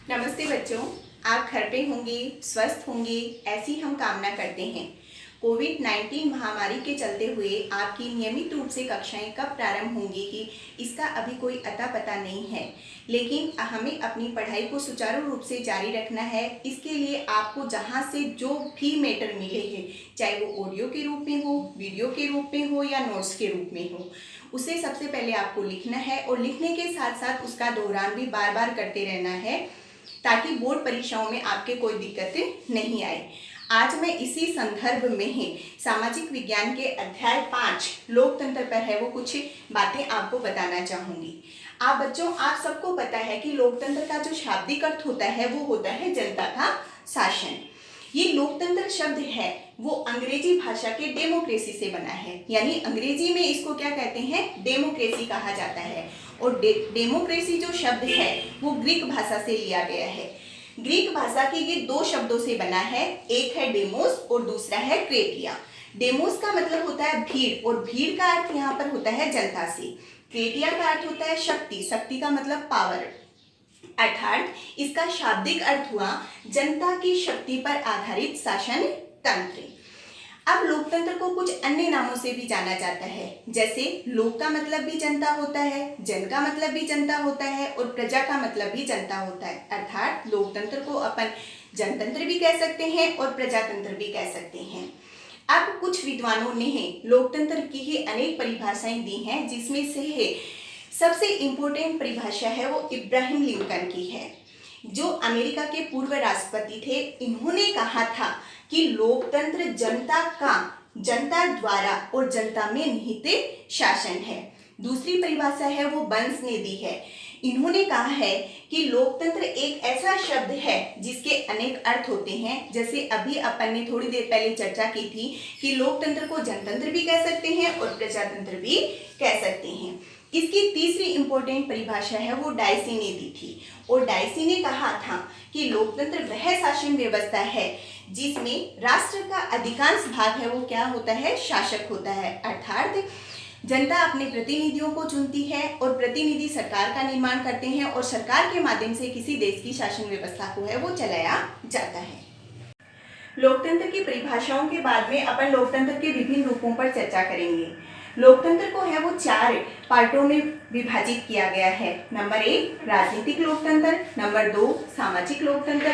नमस्ते बच्चों, आप घर पे होंगे, स्वस्थ होंगे, ऐसी हम कामना करते हैं। कोविड-19 महामारी के चलते हुए आपकी नियमित रूप से कक्षाएं कब प्रारंभ होंगी कि इसका अभी कोई अता पता नहीं है, लेकिन हमें अपनी पढ़ाई को सुचारू रूप से जारी रखना है। इसके लिए आपको जहां से जो भी मैटर मिले हैं, चाहे वो ऑडियो के रूप में हो, वीडियो के रूप में हो या नोट्स के रूप में हो, उसे सबसे पहले आपको लिखना है और लिखने के साथ साथ उसका दोहरान भी बार बार करते रहना है ताकि बोर्ड परीक्षाओं में आपके कोई दिक्कतें नहीं आए। आज मैं इसी संदर्भ में ही सामाजिक विज्ञान के अध्याय 5 लोकतंत्र पर है वो कुछ बातें आपको बताना चाहूंगी। आप बच्चों, आप सबको पता है कि लोकतंत्र का जो शाब्दिक अर्थ होता है वो होता है जनता का शासन। ये लोकतंत्र शब्द है वो अंग्रेजी भाषा के डेमोक्रेसी से बना है, यानी अंग्रेजी में इसको क्या कहते हैं, डेमोक्रेसी कहा जाता है। और डेमोक्रेसी जो शब्द है वो ग्रीक भाषा से लिया गया है। ग्रीक भाषा के ये दो शब्दों से बना है, एक है डेमोस और दूसरा है क्रेटिया। डेमोस का मतलब होता है भीड़ और भीड़ का अर्थ यहाँ पर होता है जनता से। क्रेटिया का अर्थ होता है शक्ति, शक्ति का मतलब पावर, अर्थात इसका शाब्दिक अर्थ हुआ जनता की शक्ति पर आधारित शासन तंत्र। अब लोकतंत्र को कुछ अन्य नामों से भी जाना जाता है, जैसे लोक का मतलब भी जनता होता है, जन का मतलब भी जनता होता है और प्रजा का मतलब भी जनता होता है। अर्थात लोकतंत्र को अपन जनतंत्र भी कह सकते हैं और प्रजातंत्र भी कह सकते हैं। अब कुछ विद्वानों ने लोकतंत्र की ही अनेक परिभाषाएं दी हैं, जिसमें से सबसे इम्पोर्टेंट परिभाषा है वो इब्राहिम लिंकन की है, जो अमेरिका के पूर्व राष्ट्रपति थे। इन्होंने कहा था कि लोकतंत्र जनता का, जनता द्वारा और जनता में निहित शासन है। दूसरी परिभाषा है वो बंस ने दी है। इन्होंने कहा है कि लोकतंत्र एक ऐसा शब्द है जिसके अनेक अर्थ होते हैं, जैसे अभी अपन ने थोड़ी देर पहले चर्चा की थी कि लोकतंत्र को जनतंत्र भी कह सकते हैं और प्रजातंत्र भी कह सकते हैं। इसकी तीसरी इंपॉर्टेंट परिभाषा है वो डायसी ने दी थी, और डायसी ने कहा था कि लोकतंत्र वह शासन व्यवस्था है जिसमें राष्ट्र का अधिकांश भाग है वो क्या होता है, शासक होता है। अर्थात जनता अपने प्रतिनिधियों को चुनती है और प्रतिनिधि सरकार का निर्माण करते हैं और सरकार के माध्यम से किसी देश की शासन व्यवस्था को है वो चलाया जाता है। लोकतंत्र की परिभाषाओं के बाद में अपन लोकतंत्र के विभिन्न रूपों पर चर्चा करेंगे। लोकतंत्र को है वो 4 पार्टों में विभाजित किया गया है। नंबर 1 राजनीतिक लोकतंत्र, नंबर 2 सामाजिक लोकतंत्र,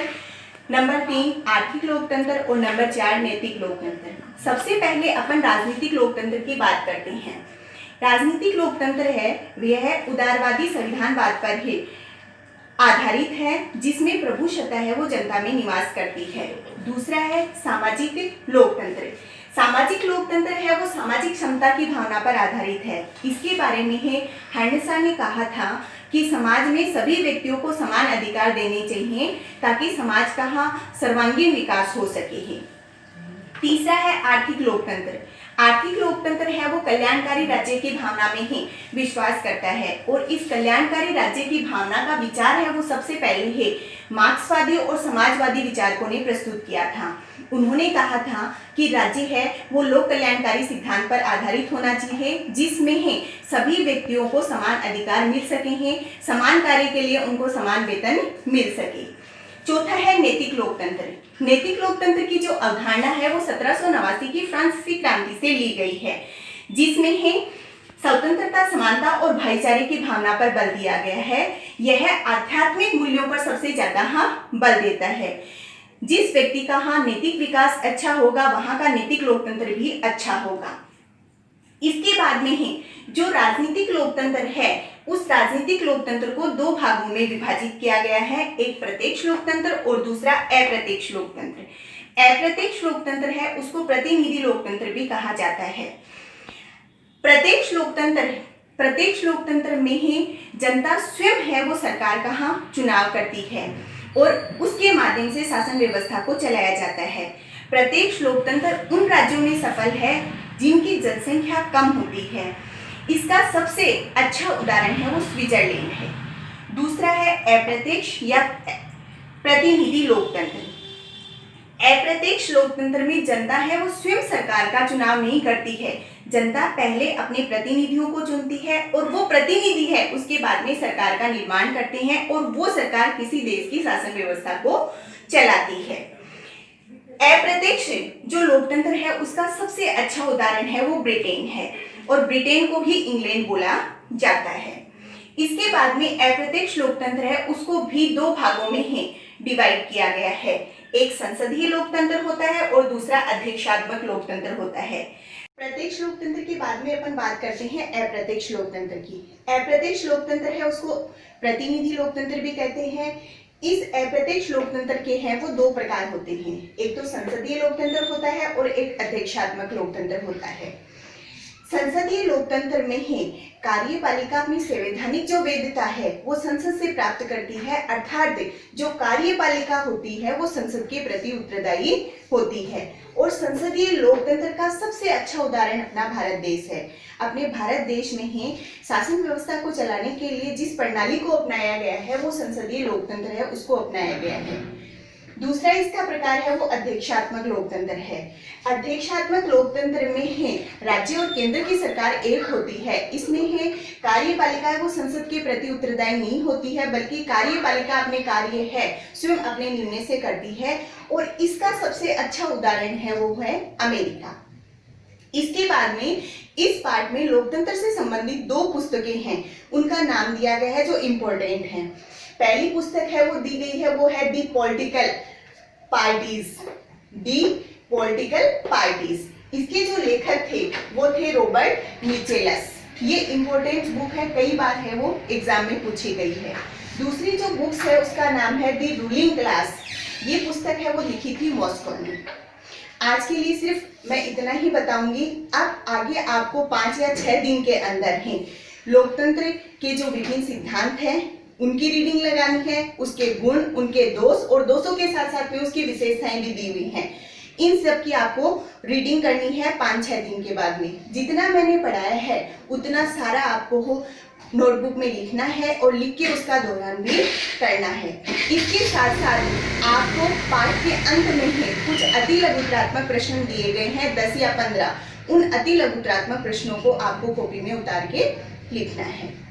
नंबर 3 आर्थिक लोकतंत्र और नंबर 4 नैतिक लोकतंत्र। सबसे पहले अपन राजनीतिक लोकतंत्र की बात करते हैं। राजनीतिक लोकतंत्र है वह उदारवादी संविधानवाद पर ही आधारित है, जिसमें प्रभुसत्ता है वो जनता में निवास करती है। दूसरा है सामाजिक लोकतंत्र। सामाजिक लोकतंत्र है वो सामाजिक समता की भावना पर आधारित है। इसके बारे में हेंडसा ने कहा था कि समाज में सभी व्यक्तियों को समान अधिकार देने चाहिए ताकि समाज का सर्वांगीण विकास हो सके। तीसरा है आर्थिक लोकतंत्र। आर्थिक लोकतंत्र है वो कल्याणकारी राज्य की भावना में ही विश्वास करता है, और इस कल्याणकारी राज्य की भावना का विचार है वो सबसे पहले मार्क्सवादी और समाजवादी विचारकों ने प्रस्तुत किया था। उन्होंने कहा था कि राज्य है वो लोक कल्याणकारी सिद्धांत पर आधारित होना चाहिए, जिसमें सभी व्यक्तियों को समान अधिकार मिल सके, समान कार्य के लिए उनको समान वेतन मिल सके। चौथा है नैतिक लोकतंत्र। नैतिक लोकतंत्र की जो अवधारणा है वो 1789 की फ्रांसीसी क्रांति से ली गई है, जिसमें स्वतंत्रता, समानता और भाईचारे की भावना पर बल दिया गया है। यह आध्यात्मिक मूल्यों पर सबसे ज्यादा बल देता है। जिस व्यक्ति का नैतिक विकास अच्छा होगा वहां का नैतिक लोकतंत्र भी अच्छा होगा। इसके बाद में जो राजनीतिक लोकतंत्र है उस राजनीतिक लोकतंत्र को 2 भागों में विभाजित किया गया है, एक प्रत्यक्ष लोकतंत्र और दूसरा अप्रत्यक्ष लोकतंत्र। अप्रत्यक्ष लोकतंत्र है उसको प्रतिनिधि लोकतंत्र भी कहा जाता है। प्रत्यक्ष लोकतंत्र में ही जनता स्वयं है वो सरकार का चुनाव करती है और उसके माध्यम से शासन व्यवस्था को चलाया जाता है। प्रत्यक्ष लोकतंत्र उन राज्यों में सफल है जिनकी जनसंख्या कम होती है। इसका सबसे अच्छा उदाहरण है वो स्विट्जरलैंड है। दूसरा है अप्रत्यक्ष या प्रतिनिधि लोकतंत्र। अप्रत्यक्ष लोकतंत्र में जनता है वो स्वयं सरकार का चुनाव नहीं करती है। जनता पहले अपने प्रतिनिधियों को चुनती है और वो प्रतिनिधि है उसके बाद में सरकार का निर्माण करते हैं और वो सरकार किसी देश की शासन व्यवस्था को चलाती है। अप्रत्यक्ष जो लोकतंत्र है उसका सबसे अच्छा उदाहरण है वो ब्रिटेन है और ब्रिटेन को ही इंग्लैंड बोला जाता है। इसके बाद में अप्रत्यक्ष लोकतंत्र है उसको भी दो भागों में ही डिवाइड किया गया है। एक संसदीय लोकतंत्र होता है और दूसरा अध्यक्षात्मक लोकतंत्र होता है। प्रत्यक्ष लोकतंत्र के बाद में अपन बात करते हैं अप्रत्यक्ष लोकतंत्र की। अप्रत्यक्ष लोकतंत्र है उसको प्रतिनिधि लोकतंत्र भी कहते हैं। इस अप्रत्यक्ष लोकतंत्र के हैं वो दो प्रकार होते हैं, एक तो संसदीय लोकतंत्र होता है और एक अध्यक्षात्मक लोकतंत्र होता है। संसदीय लोकतंत्र में ही कार्यपालिका अपनी संवैधानिक जो वैधता है वो संसद से प्राप्त करती है, अर्थात जो कार्यपालिका होती है वो संसद के प्रति उत्तरदायी होती है। और संसदीय लोकतंत्र का सबसे अच्छा उदाहरण अपना भारत देश है। अपने भारत देश में ही शासन व्यवस्था को चलाने के लिए जिस प्रणाली को अपनाया गया है वो संसदीय लोकतंत्र है, उसको अपनाया गया है। दूसरा इसका प्रकार है वो अध्यक्षात्मक लोकतंत्र है। अध्यक्षात्मक लोकतंत्र में है राज्य और केंद्र की सरकार एक होती है। इसमें है कार्यपालिका वो संसद के प्रति उत्तरदायी नहीं होती है, बल्कि कार्यपालिका अपने कार्य है स्वयं अपने निर्णय से करती है। और इसका सबसे अच्छा उदाहरण है वो है अमेरिका। इसके बाद में इस पार्ट में लोकतंत्र से संबंधित दो पुस्तकें हैं, उनका नाम दिया गया है जो इम्पोर्टेंट है। पहली पुस्तक है वो दी गई है वो है दी पॉलिटिकल पार्टीज। इसके जो लेखक थे वो थे रॉबर्ट मिचेलस। ये इम्पोर्टेंट बुक है, कई बार है वो एग्जाम में पूछी गई है। दूसरी जो बुक्स है उसका नाम है दी रूलिंग क्लास। ये पुस्तक है वो लिखी थी मॉस्को ने। आज के लिए सिर्फ मैं इतना ही बताऊंगी। अब आगे आपको 5 या 6 दिन के अंदर ही लोकतंत्र के जो विभिन्न सिद्धांत हैं उनकी रीडिंग लगानी है, उसके गुण, उनके दोष और दोषों के साथ साथ में उसकी विशेषताएं भी दी हुई हैं। इन सब की आपको रीडिंग करनी है 5-6 दिन के बाद में। जितना मैंने पढ़ाया है उतना सारा आपको नोटबुक में लिखना है और लिख के उसका दोहरान भी करना है। इसके साथ साथ आपको पाठ के अंत में ही कुछ अति लघुत्रात्मक प्रश्न दिए गए हैं 10 या 15। उन अति लघुत्रात्मक प्रश्नों को आपको कॉपी में उतार के लिखना है।